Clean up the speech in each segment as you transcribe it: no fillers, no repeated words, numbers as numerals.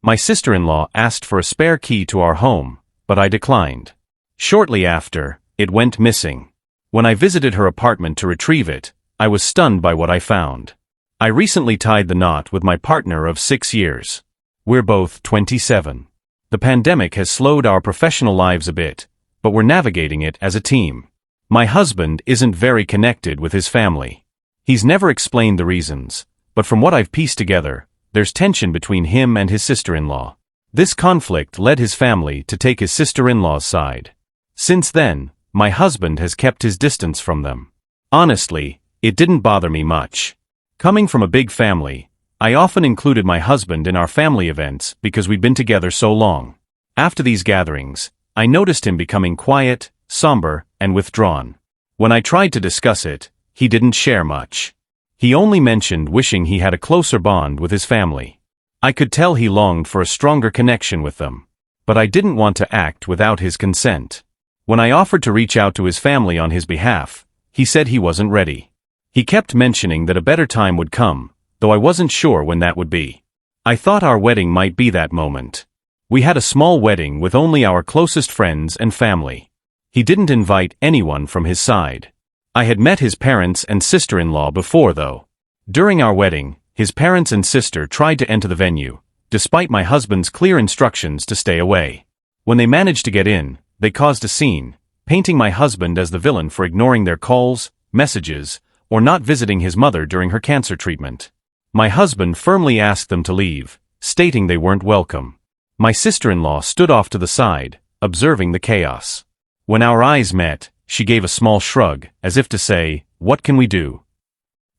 My sister-in-law asked for a spare key to our home, but I declined. Shortly after, it went missing. When I visited her apartment to retrieve it, I was stunned by what I found. I recently tied the knot with my partner of 6 years. We're both 27. The pandemic has slowed our professional lives a bit, but we're navigating it as a team. My husband isn't very connected with his family. He's never explained the reasons, but from what I've pieced together, there's tension between him and his sister-in-law. This conflict led his family to take his sister-in-law's side. Since then, my husband has kept his distance from them. Honestly, it didn't bother me much. Coming from a big family, I often included my husband in our family events because we'd been together so long. After these gatherings, I noticed him becoming quiet, somber, and withdrawn. When I tried to discuss it, he didn't share much. He only mentioned wishing he had a closer bond with his family. I could tell he longed for a stronger connection with them. But I didn't want to act without his consent. When I offered to reach out to his family on his behalf, he said he wasn't ready. He kept mentioning that a better time would come, though I wasn't sure when that would be. I thought our wedding might be that moment. We had a small wedding with only our closest friends and family. He didn't invite anyone from his side. I had met his parents and sister-in-law before, though. During our wedding, his parents and sister tried to enter the venue, despite my husband's clear instructions to stay away. When they managed to get in, they caused a scene, painting my husband as the villain for ignoring their calls, messages, or not visiting his mother during her cancer treatment. My husband firmly asked them to leave, stating they weren't welcome. My sister-in-law stood off to the side, observing the chaos. When our eyes met, she gave a small shrug, as if to say, "What can we do?"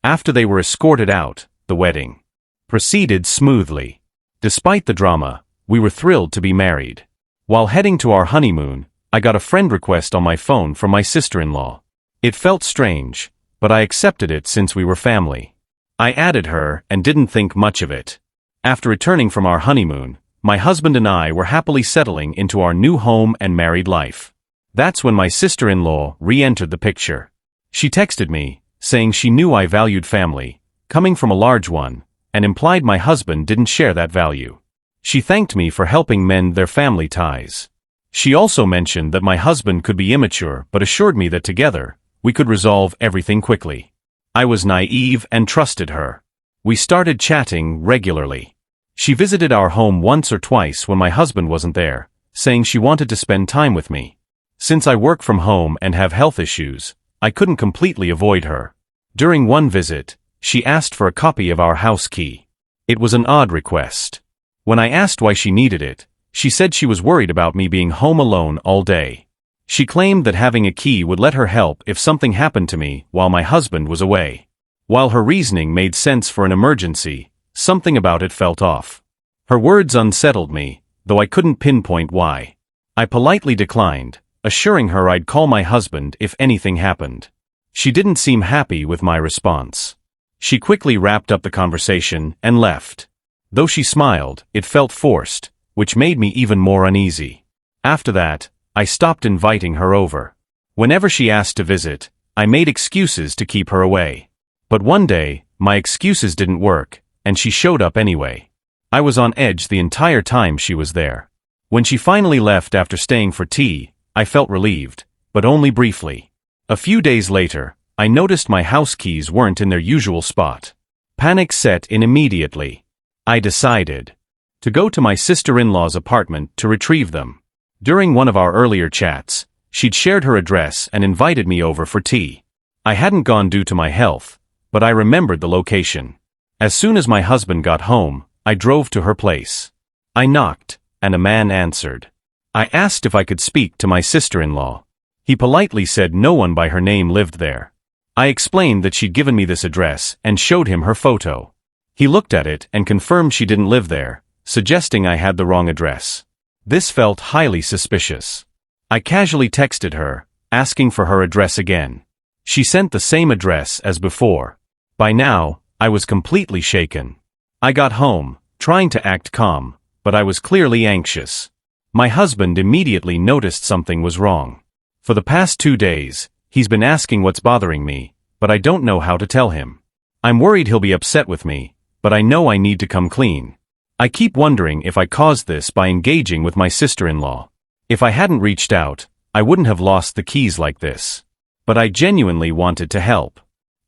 After they were escorted out, the wedding proceeded smoothly. Despite the drama, we were thrilled to be married. While heading to our honeymoon, I got a friend request on my phone from my sister-in-law. It felt strange, but I accepted it since we were family. I added her and didn't think much of it. After returning from our honeymoon, my husband and I were happily settling into our new home and married life. That's when my sister-in-law re-entered the picture. She texted me, saying she knew I valued family, coming from a large one, and implied my husband didn't share that value. She thanked me for helping mend their family ties. She also mentioned that my husband could be immature but assured me that together, we could resolve everything quickly. I was naive and trusted her. We started chatting regularly. She visited our home once or twice when my husband wasn't there, saying she wanted to spend time with me. Since I work from home and have health issues, I couldn't completely avoid her. During one visit, she asked for a copy of our house key. It was an odd request. When I asked why she needed it, she said she was worried about me being home alone all day. She claimed that having a key would let her help if something happened to me while my husband was away. While her reasoning made sense for an emergency, something about it felt off. Her words unsettled me, though I couldn't pinpoint why. I politely declined, assuring her I'd call my husband if anything happened. She didn't seem happy with my response. She quickly wrapped up the conversation and left. Though she smiled, it felt forced, which made me even more uneasy. After that, I stopped inviting her over. Whenever she asked to visit, I made excuses to keep her away. But one day, my excuses didn't work, and she showed up anyway. I was on edge the entire time she was there. When she finally left after staying for tea, I felt relieved, but only briefly. A few days later, I noticed my house keys weren't in their usual spot. Panic set in immediately. I decided to go to my sister-in-law's apartment to retrieve them. During one of our earlier chats, she'd shared her address and invited me over for tea. I hadn't gone due to my health, but I remembered the location. As soon as my husband got home, I drove to her place. I knocked, and a man answered. I asked if I could speak to my sister-in-law. He politely said no one by her name lived there. I explained that she'd given me this address and showed him her photo. He looked at it and confirmed she didn't live there, suggesting I had the wrong address. This felt highly suspicious. I casually texted her, asking for her address again. She sent the same address as before. By now, I was completely shaken. I got home, trying to act calm, but I was clearly anxious. My husband immediately noticed something was wrong. For the past 2 days, he's been asking what's bothering me, but I don't know how to tell him. I'm worried he'll be upset with me, but I know I need to come clean. I keep wondering if I caused this by engaging with my sister-in-law. If I hadn't reached out, I wouldn't have lost the keys like this. But I genuinely wanted to help.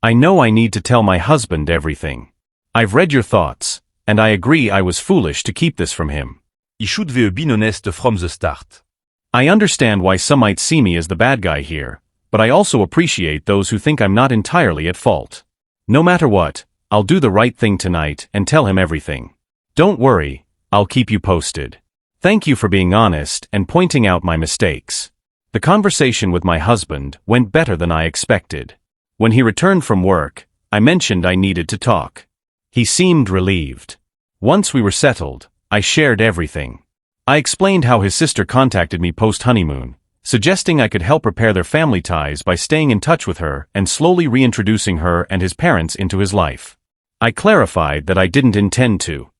I know I need to tell my husband everything. I've read your thoughts, and I agree I was foolish to keep this from him. You should have been honest from the start. I understand why some might see me as the bad guy here, but I also appreciate those who think I'm not entirely at fault. No matter what, I'll do the right thing tonight and tell him everything. Don't worry, I'll keep you posted. Thank you for being honest and pointing out my mistakes. The conversation with my husband went better than I expected. When he returned from work, I mentioned I needed to talk. He seemed relieved. Once we were settled, I shared everything. I explained how his sister contacted me post-honeymoon, suggesting I could help repair their family ties by staying in touch with her and slowly reintroducing her and his parents into his life. I clarified that I didn't intend to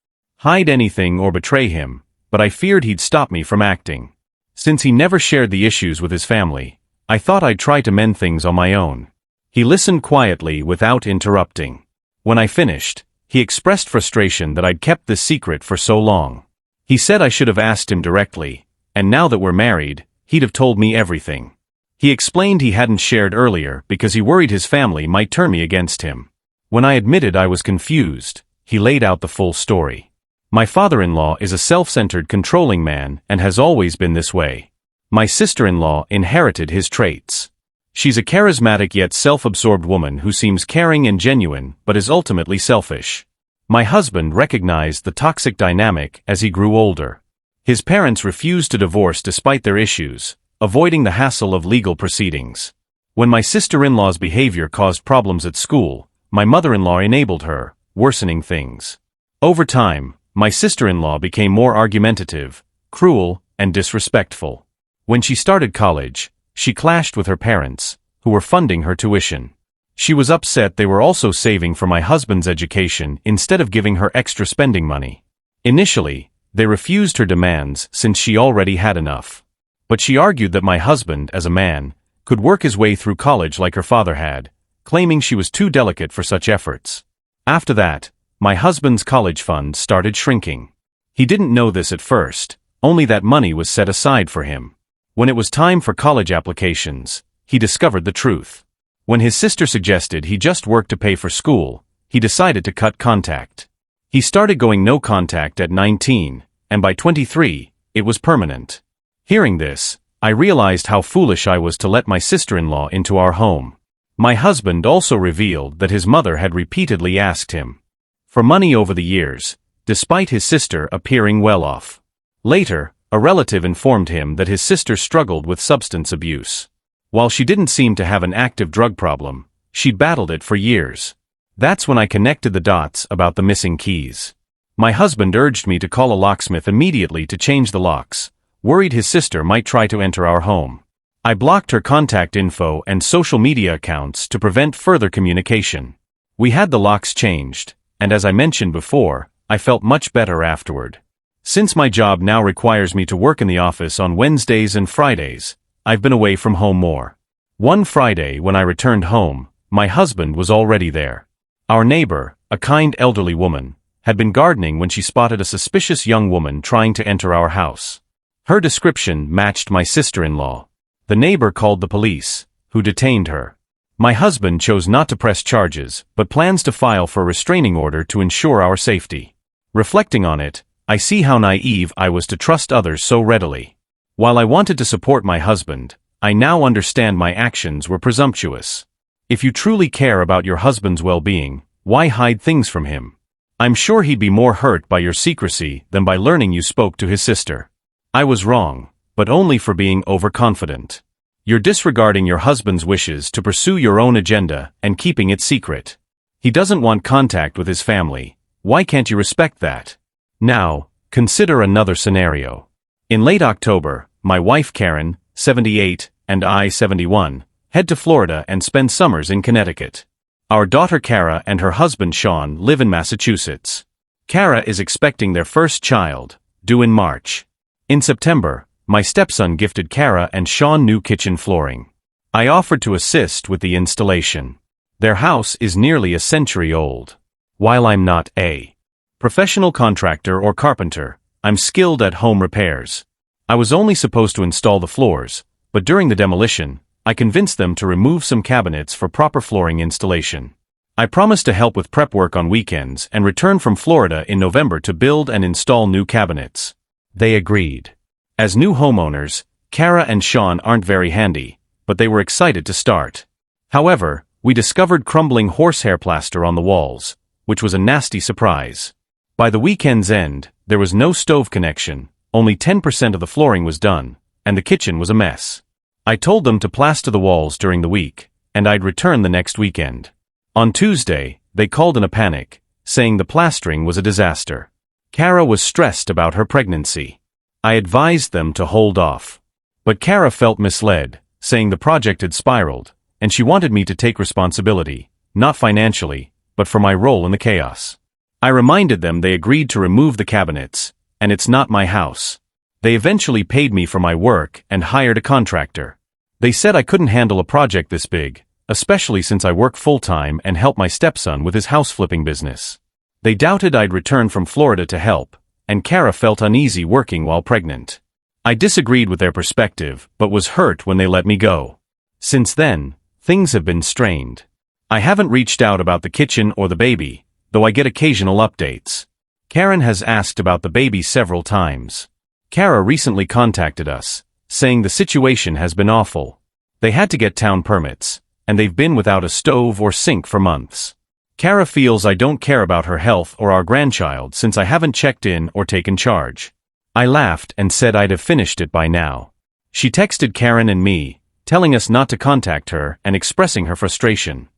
hide anything or betray him, but I feared he'd stop me from acting. Since he never shared the issues with his family, I thought I'd try to mend things on my own. He listened quietly without interrupting. When I finished, he expressed frustration that I'd kept this secret for so long. He said I should have asked him directly, and now that we're married, he'd have told me everything. He explained he hadn't shared earlier because he worried his family might turn me against him. When I admitted I was confused, he laid out the full story. My father-in-law is a self-centered, controlling man and has always been this way. My sister-in-law inherited his traits. She's a charismatic yet self-absorbed woman who seems caring and genuine but is ultimately selfish. My husband recognized the toxic dynamic as he grew older. His parents refused to divorce despite their issues, avoiding the hassle of legal proceedings. When my sister-in-law's behavior caused problems at school, my mother-in-law enabled her, worsening things. Over time, my sister-in-law became more argumentative, cruel, and disrespectful. When she started college, she clashed with her parents, who were funding her tuition. She was upset they were also saving for my husband's education instead of giving her extra spending money. Initially, they refused her demands since she already had enough. But she argued that my husband, as a man, could work his way through college like her father had, claiming she was too delicate for such efforts. After that, my husband's college fund started shrinking. He didn't know this at first, only that money was set aside for him. When it was time for college applications, he discovered the truth. When his sister suggested he just work to pay for school, he decided to cut contact. He started going no contact at 19, and by 23, it was permanent. Hearing this, I realized how foolish I was to let my sister-in-law into our home. My husband also revealed that his mother had repeatedly asked him for money over the years, despite his sister appearing well off. Later, a relative informed him that his sister struggled with substance abuse. While she didn't seem to have an active drug problem, she'd battled it for years. That's when I connected the dots about the missing keys. My husband urged me to call a locksmith immediately to change the locks, worried his sister might try to enter our home. I blocked her contact info and social media accounts to prevent further communication. We had the locks changed, and as I mentioned before, I felt much better afterward. Since my job now requires me to work in the office on Wednesdays and Fridays, I've been away from home more. One Friday when I returned home, my husband was already there. Our neighbor, a kind elderly woman, had been gardening when she spotted a suspicious young woman trying to enter our house. Her description matched my sister-in-law. The neighbor called the police, who detained her. My husband chose not to press charges, but plans to file for a restraining order to ensure our safety. Reflecting on it, I see how naive I was to trust others so readily. While I wanted to support my husband, I now understand my actions were presumptuous. If you truly care about your husband's well-being, why hide things from him? I'm sure he'd be more hurt by your secrecy than by learning you spoke to his sister. I was wrong, but only for being overconfident. You're disregarding your husband's wishes to pursue your own agenda and keeping it secret. He doesn't want contact with his family. Why can't you respect that? Now, consider another scenario. In late October, my wife Karen, 78, and I, 71, head to Florida and spend summers in Connecticut. Our daughter Kara and her husband Sean live in Massachusetts. Kara is expecting their first child, due in March. In September, my stepson gifted Kara and Sean new kitchen flooring. I offered to assist with the installation. Their house is nearly a century old. While I'm not a Professional contractor or carpenter, I'm skilled at home repairs. I was only supposed to install the floors, but during the demolition, I convinced them to remove some cabinets for proper flooring installation. I promised to help with prep work on weekends and return from Florida in November to build and install new cabinets. They agreed. As new homeowners, Kara and Sean aren't very handy, but they were excited to start. However, we discovered crumbling horsehair plaster on the walls, which was a nasty surprise. By the weekend's end, there was no stove connection, only 10% of the flooring was done, and the kitchen was a mess. I told them to plaster the walls during the week, and I'd return the next weekend. On Tuesday, they called in a panic, saying the plastering was a disaster. Kara was stressed about her pregnancy. I advised them to hold off. But Kara felt misled, saying the project had spiraled, and she wanted me to take responsibility, not financially, but for my role in the chaos. I reminded them they agreed to remove the cabinets, and it's not my house. They eventually paid me for my work and hired a contractor. They said I couldn't handle a project this big, especially since I work full-time and help my stepson with his house-flipping business. They doubted I'd return from Florida to help, and Kara felt uneasy working while pregnant. I disagreed with their perspective, but was hurt when they let me go. Since then, things have been strained. I haven't reached out about the kitchen or the baby, though I get occasional updates. Karen has asked about the baby several times. Kara recently contacted us, saying the situation has been awful. They had to get town permits, and they've been without a stove or sink for months. Kara feels I don't care about her health or our grandchild since I haven't checked in or taken charge. I laughed and said I'd have finished it by now. She texted Karen and me, telling us not to contact her and expressing her frustration.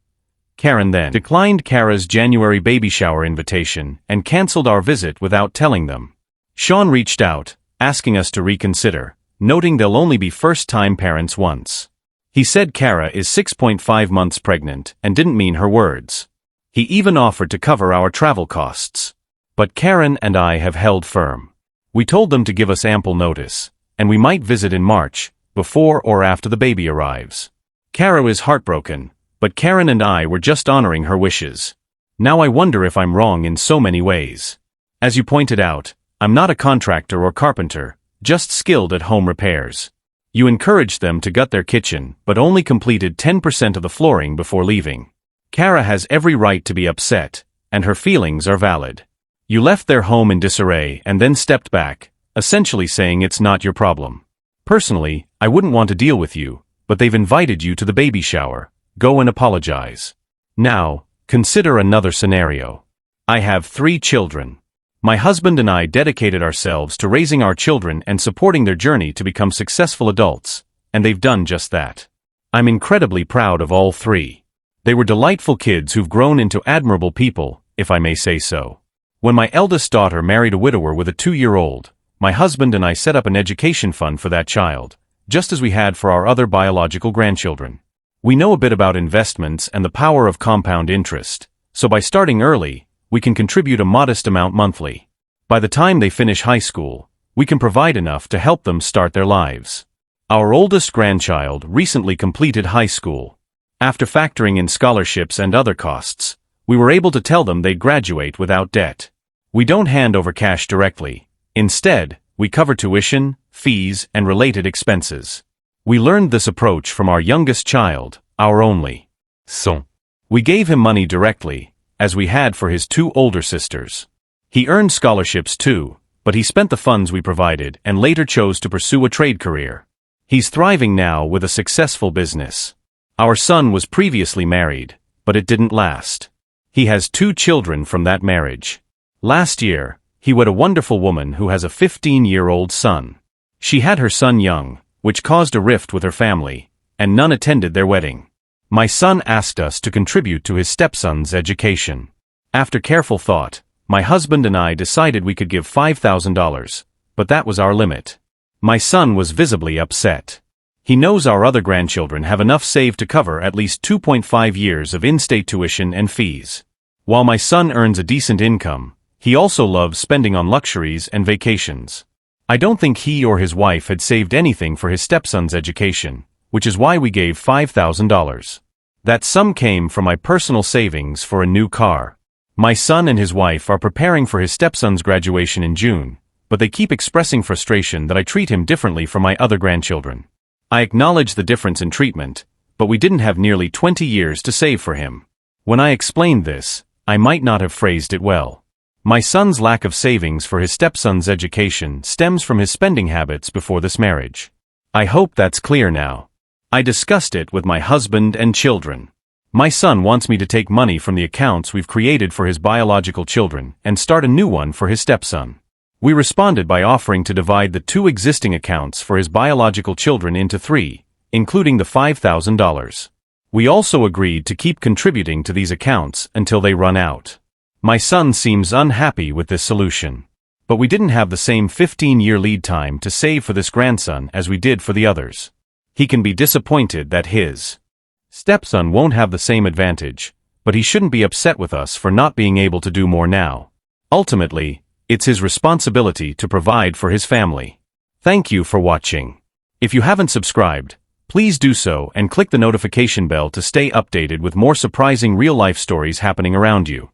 Karen then declined Kara's January baby shower invitation and canceled our visit without telling them. Sean reached out, asking us to reconsider, noting they'll only be first-time parents once. He said Kara is 6.5 months pregnant and didn't mean her words. He even offered to cover our travel costs. But Karen and I have held firm. We told them to give us ample notice, and we might visit in March, before or after the baby arrives. Kara is heartbroken, but Karen and I were just honoring her wishes. Now I wonder if I'm wrong in so many ways. As you pointed out, I'm not a contractor or carpenter, just skilled at home repairs. You encouraged them to gut their kitchen, but only completed 10% of the flooring before leaving. Kara has every right to be upset, and her feelings are valid. You left their home in disarray and then stepped back, essentially saying it's not your problem. Personally, I wouldn't want to deal with you, but they've invited you to the baby shower. Go and apologize. Now, consider another scenario. I have 3 children. My husband and I dedicated ourselves to raising our children and supporting their journey to become successful adults, and they've done just that. I'm incredibly proud of all 3. They were delightful kids who've grown into admirable people, if I may say so. When my eldest daughter married a widower with a 2-year-old, my husband and I set up an education fund for that child, just as we had for our other biological grandchildren. We know a bit about investments and the power of compound interest, so by starting early, we can contribute a modest amount monthly. By the time they finish high school, we can provide enough to help them start their lives. Our oldest grandchild recently completed high school. After factoring in scholarships and other costs, we were able to tell them they'd graduate without debt. We don't hand over cash directly. Instead, we cover tuition, fees, and related expenses. We learned this approach from our youngest child, our only son. We gave him money directly, as we had for his 2 older sisters. He earned scholarships too, but he spent the funds we provided and later chose to pursue a trade career. He's thriving now with a successful business. Our son was previously married, but it didn't last. He has 2 children from that marriage. Last year, he wed a wonderful woman who has a 15-year-old son. She had her son young, which caused a rift with her family, and none attended their wedding. My son asked us to contribute to his stepson's education. After careful thought, my husband and I decided we could give $5,000, but that was our limit. My son was visibly upset. He knows our other grandchildren have enough saved to cover at least 2.5 years of in-state tuition and fees. While my son earns a decent income, he also loves spending on luxuries and vacations. I don't think he or his wife had saved anything for his stepson's education, which is why we gave $5,000. That sum came from my personal savings for a new car. My son and his wife are preparing for his stepson's graduation in June, but they keep expressing frustration that I treat him differently from my other grandchildren. I acknowledge the difference in treatment, but we didn't have nearly 20 years to save for him. When I explained this, I might not have phrased it well. My son's lack of savings for his stepson's education stems from his spending habits before this marriage. I hope that's clear now. I discussed it with my husband and children. My son wants me to take money from the accounts we've created for his biological children and start a new one for his stepson. We responded by offering to divide the 2 existing accounts for his biological children into 3, including the $5,000. We also agreed to keep contributing to these accounts until they run out. My son seems unhappy with this solution. But we didn't have the same 15-year lead time to save for this grandson as we did for the others. He can be disappointed that his stepson won't have the same advantage, but he shouldn't be upset with us for not being able to do more now. Ultimately, it's his responsibility to provide for his family. Thank you for watching. If you haven't subscribed, please do so and click the notification bell to stay updated with more surprising real-life stories happening around you.